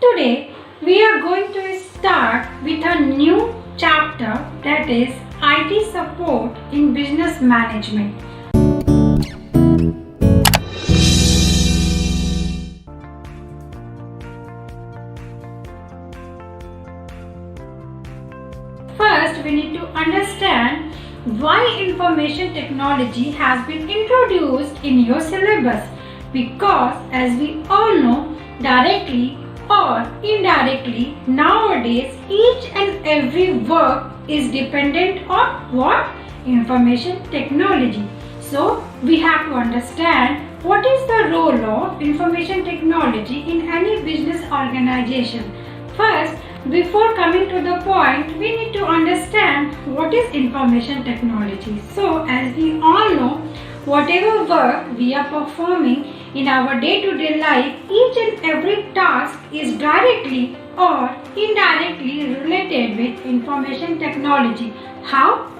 Today we are going to start with a new chapter, that is IT support in business management. First, we need to understand why information technology has been introduced in your syllabus, because as we all know, directly or indirectly, nowadays each and every work is dependent on what? Information technology. So we have to understand what is the role of information technology in any business organization. First, before coming to the point, we need to understand what is information technology. So as we all know, whatever work we are performing in our day-to-day life, each and every task is directly or indirectly related with information technology. How?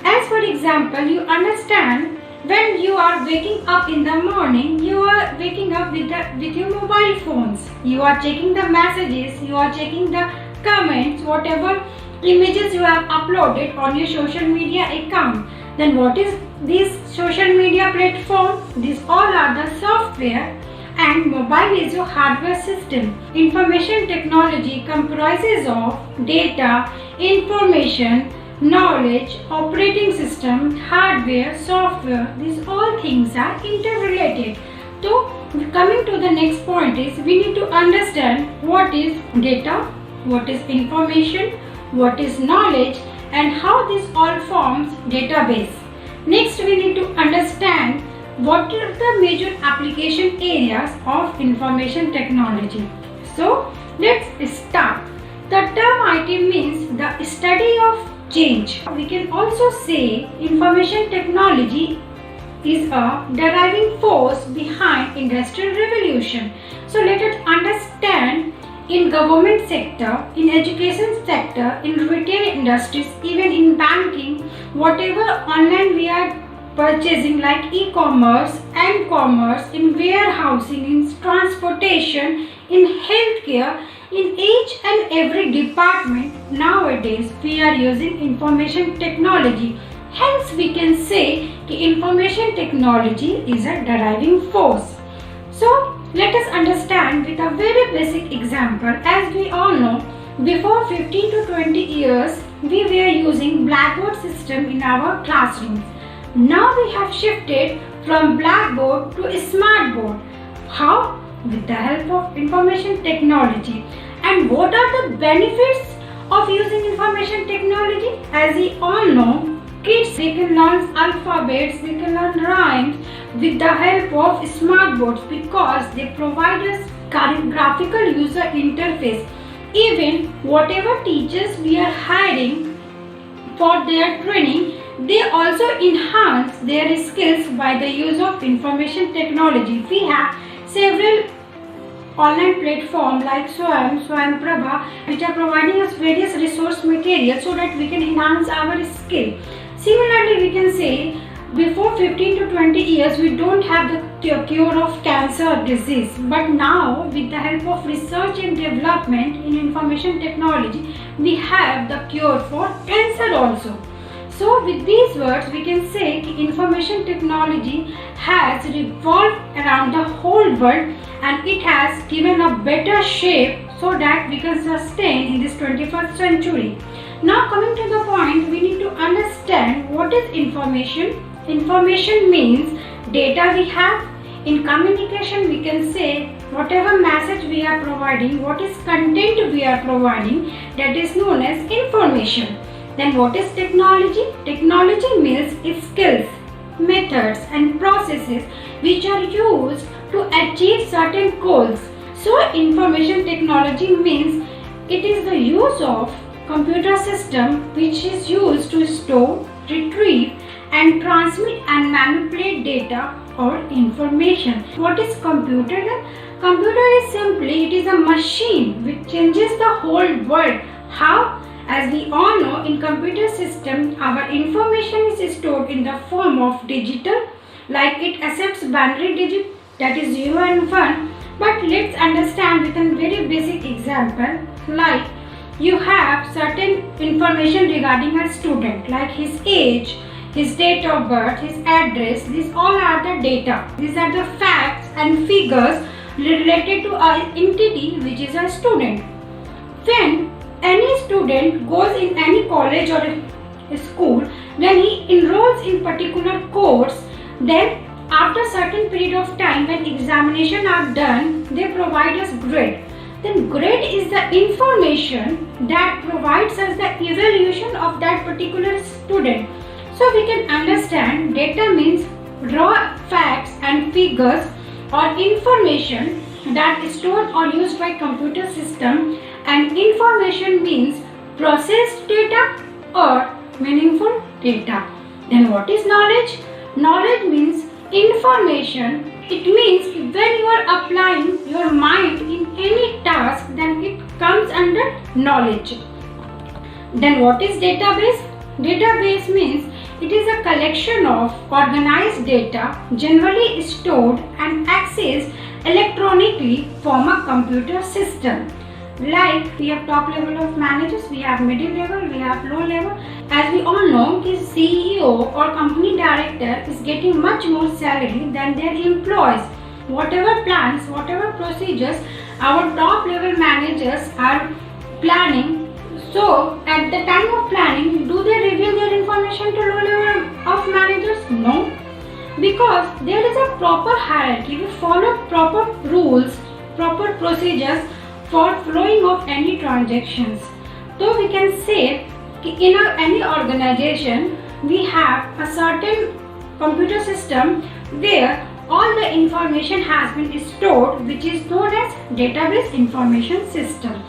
As for example, you understand when you are waking up in the morning, you are waking up with your mobile phones. You are checking the messages, you are checking the comments, whatever images you have uploaded on your social media account. Then what is this social media platform? These all are the software, and mobile is your hardware system. Information technology comprises of data, information, knowledge, operating system, hardware, software. These all things are interrelated. So coming to the next point is, we need to understand what is data, what is information, what is knowledge, and how this all forms database. Next, we need to understand what are the major application areas of information technology. So let's start. The term IT means the study of change. We can also say information technology is a driving force behind industrial revolution. So let us understand, in government sector, in education sector, in retail industries, even in banking, whatever online we are purchasing like e-commerce and commerce, in warehousing, in transportation, in healthcare, in each and every department nowadays we are using information technology. Hence we can say that information technology is a driving force. So let us understand with a very basic example. As we all know, before 15 to 20 years we were using blackboard system in our classrooms. Now we have shifted from blackboard to a smart board. How? With the help of information technology. And what are the benefits of using information technology? As we all know, kids, they can learn alphabets, they can learn rhymes with the help of smart boards, because they provide us graphical user interface. Even whatever teachers we are hiring for their training, they also enhance their skills by the use of information technology. We have several online platforms like Swayamprabha, which are providing us various resource materials so that we can enhance our skill. Similarly, we can say before 15 to 20 years we don't have the cure of cancer disease, but now with the help of research and development in information technology, we have the cure for cancer also. So with these words we can say information technology has revolved around the whole world, and it has given a better shape so that we can sustain in this 21st century. Now coming to the point, we need to understand what is information. Information means data we have. In communication we can say whatever message we are providing, what is content we are providing, that is known as information. Then what is technology? Technology means skills, methods and processes which are used to achieve certain goals. So information technology means it is the use of computer system which is used to store, retrieve and transmit and manipulate data or information. What is computer? Computer is simply, it is a machine which changes the whole world. How? As we all know, in computer system, our information is stored in the form of digital, like it accepts binary digit, that is 0 and 1, But let's understand with a very basic example, like you have certain information regarding a student, like his age, his date of birth, his address. These all are the data. These are the facts and figures related to an entity which is a student. When any student goes in any college or a school, when he enrolls in particular course, then after certain period of time when examination are done, they provide us grade. Then grade is the information that provides us the evaluation of that particular student. So we can understand data means raw facts and figures or information that is stored or used by computer system, and information means processed data or meaningful data. Then what is knowledge? Knowledge means information. It means when you are applying your mind in any task, then it comes under knowledge. Then what is database? Database means it is a collection of organized data generally stored and accessed electronically from a computer system. Like we have top level of managers, we have middle level, we have low level. As we all know, the CEO or company director is getting much more salary than their employees. Whatever plans, whatever procedures our top level managers are planning, so at the time of planning, do they reveal their information to low level of managers? No. Because there is a proper hierarchy, we follow proper rules, proper procedures for flowing of any transactions. So we can say in any organization we have a certain computer system where all the information has been stored, which is known as database information system.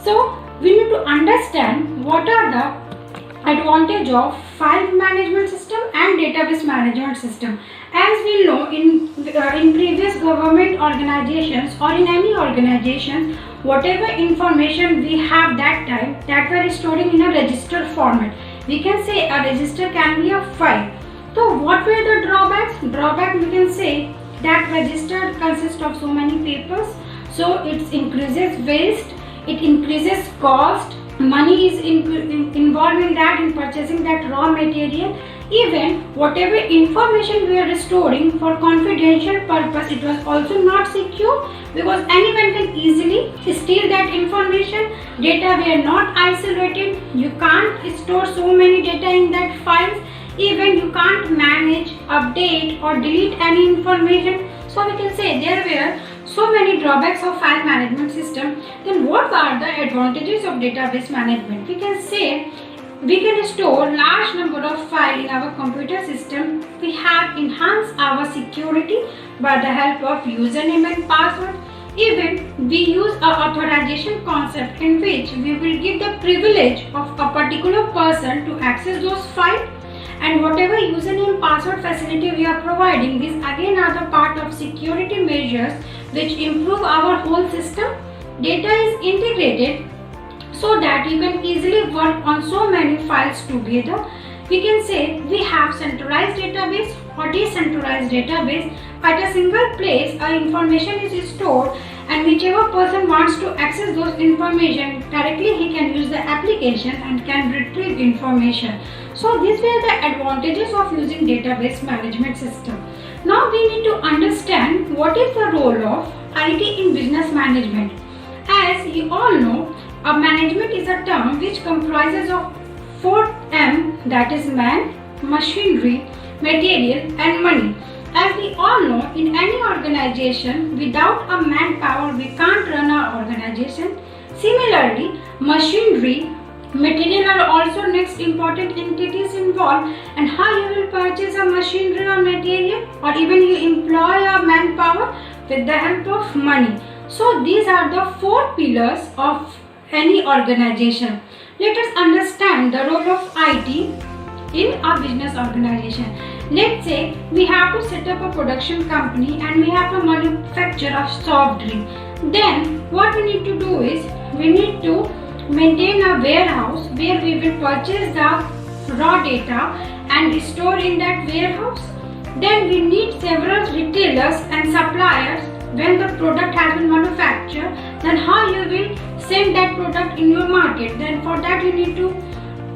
So we need to understand what are the advantage of file management system and database management system. As we know, in previous government organizations or in any organizations, whatever information we have that time, that were storing in a register format. We can say a register can be a file. So what were the drawbacks? Drawback we can say that register consists of so many papers, so it increases waste, it increases cost, money is involved in that, in purchasing that raw material. Even whatever information we are storing for confidential purpose, it was also not secure because anyone can easily steal that information. Data were not isolated. You can't store so many data in that files. Even you can't manage, update or delete any information. So we can say there were so many drawbacks of file management system. Then what are the advantages of database management? We can say we can store large number of files in our computer system. We have enhanced our security by the help of username and password. Even we use a authorization concept in which we will give the privilege of a particular person to access those files. And whatever username password facility we are providing, these again are the part of security measures which improve our whole system. Data is integrated so that you can easily work on so many files together. We can say we have centralized database or decentralized database. At a single place, our information is stored, and whichever person wants to access those information directly, he can use the application and can retrieve information. So these were the advantages of using database management system. Now we need to understand what is the role of IT in business management. As you all know, management is a term which comprises of 4M, that is man, machinery, material and money. As we all know, in any organization, without a manpower, we can't run our organization. Similarly, machinery, material are also next important entities involved, and how you will purchase a machinery or material, or even you employ a manpower with the help of money. So these are the 4 pillars of any organization. Let us understand the role of IT in a business organization. Let's say we have to set up a production company and we have to manufacture a soft drink. Then what we need to do is we need to maintain a warehouse where we will purchase the raw data and store in that warehouse. Then we need several retailers and suppliers. When the product has been manufactured, then how you will send that product in your market. Then for that you need to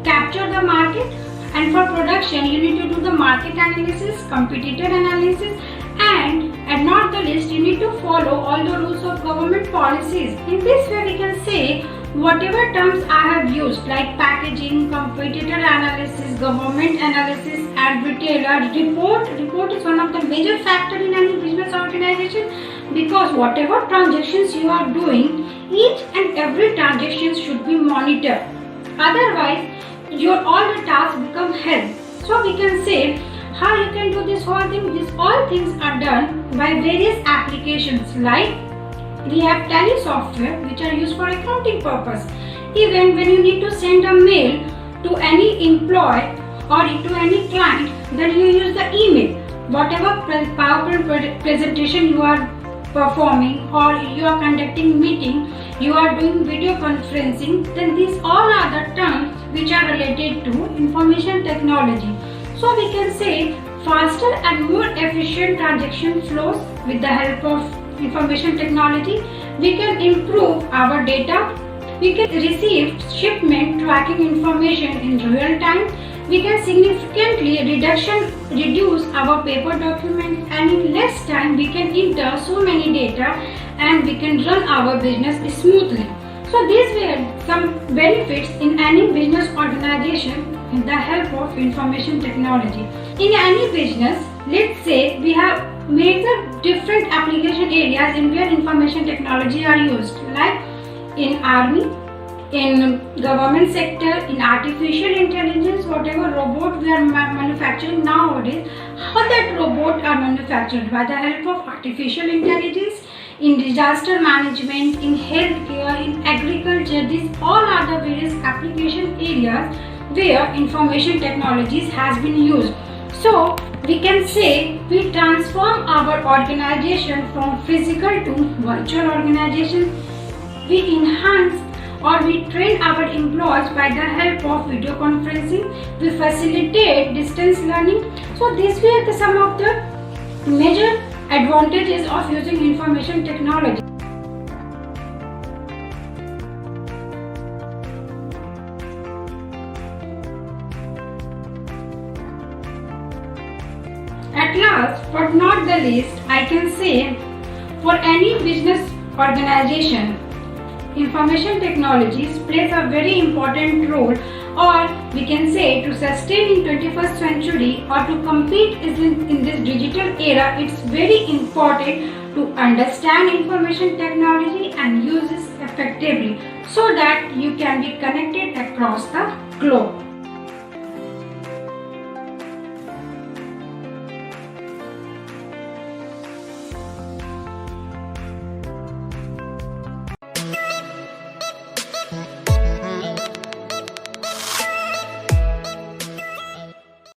capture the market, and for production you need to do the market analysis, competitor analysis, and not the least you need to follow all the rules of government policies. In this way we can say whatever terms I have used like packaging, competitor analysis, government analysis and retailer report is one of the major factor in any business organization, because whatever transactions you are doing, each and every transaction should be monitored. Otherwise your all the tasks become hell. So we can say how you can do this whole thing. These all things are done by various applications, like we have Tally software which are used for accounting purpose. Even when you need to send a mail to any employee or to any client, then you use the email. Whatever PowerPoint presentation you are performing, or you are conducting meeting, you are doing video conferencing, then these all are the terms which are related to information technology. So we can say faster and more efficient transaction flows with the help of information technology. We can improve our data. We can receive shipment tracking information in real time. We can significantly reduce our paper documents, and in less time we can enter so many data and we can run our business smoothly. So these were some benefits in any business organization with the help of information technology. In any business, let's say we have made the different application areas in where information technology are used, like in army, in government sector, in artificial intelligence, whatever robot we are manufacturing nowadays, how that robot are manufactured by the help of artificial intelligence, in disaster management, in healthcare, in agriculture. These all are the various application areas where information technologies has been used. So we can say we transform our organization from physical to virtual organization. We enhance or we train our employees by the help of video conferencing. We facilitate distance learning. So these were some of the major advantages of using information technology. At last, but not the least, I can say for any business organization, information technologies plays a very important role, or we can say to sustain in 21st century or to compete in this digital era. It's very important to understand information technology and use it effectively so that you can be connected across the globe.